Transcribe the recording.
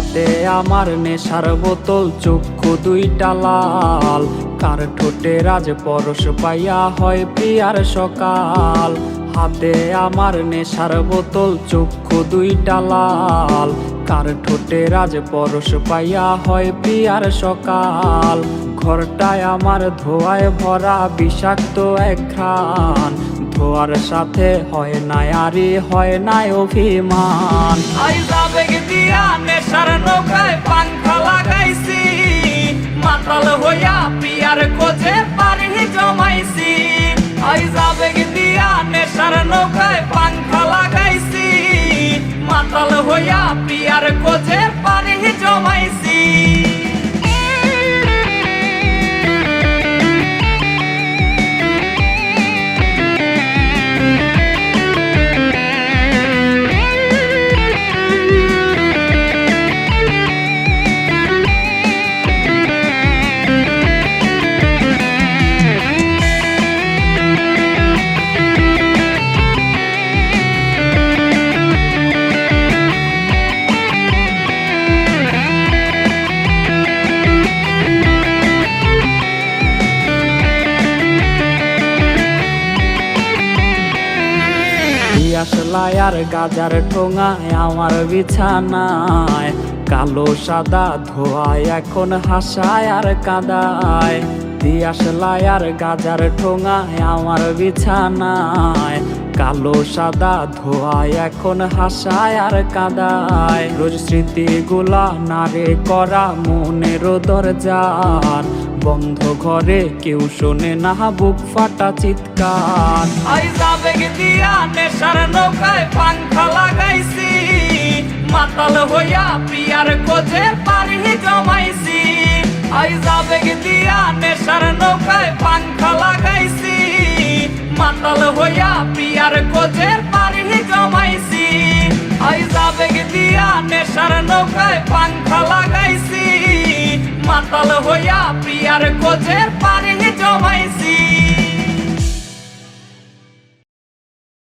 হাতে আমার নেশার বোতল, চক্ষু দুইটা লাল, কার ঠোঁটে রাজ পরশ পাইয়া হয় প্রিয়ার সকাল। হাতে আমার নেশার বোতল, চক্ষু দুইটা লাল, কার ঠোঁটে রাজ পরশ পাইয়া হয় প্রিয়ার সকাল। ঘরটায় আমার ধোঁয়ায় ভরা বিষাক্ত এক ঘ্রাণ, ধোয়ার সাথে হয় না আরি হয় না অভিমান। আইজ আবেগ দিয়া নেশার নৌকায় পাংখা লাগাইছি, মাতাল হইয়া প্রিয়ার খোঁজে পানি জমাইছি। আইজ আবেগ দিয়া নেশার নৌকায় পাংখা লাগাইছি, মাতাল হইয়া প্রিয়ার খোঁজে পানি জমাইছি। আসলাই আর গাজার ঠোঙায় আমার বিছানায়, কালো সাদা ধোয়ায় এখন হাসায় আর কাদায়। দিয়াশলাই আর গাজার ঠোঙায় আমার বিছানায়, কালো সাদা ধোয়ায় এখন হাসায় আর কাদায়। রোজ স্মৃতিগুলা নারে করা মনের দরজার, বন্ধ ঘরে কেউ শোনে না বুক ফাটা চিৎকার। আইজ আবেগ দিয়া নেশার নৌকায় পাংখা লাগাইছি, মাতাল হইয়া প্রিয়ার খোঁজে পানি জমাইছি। আইজ আবেগ দিয়া নেশার নৌকায় পাংখা লাগাইছি, মাতাল হইয়া প্রিয়ার খোঁজে পানি জমাইছি। আইজ আবেগ দিয়া নেশার নৌকায় পাংখা লাগাইছি, মাতাল হইয়া প্রিয়ার খোঁজে পানি জমাইছি।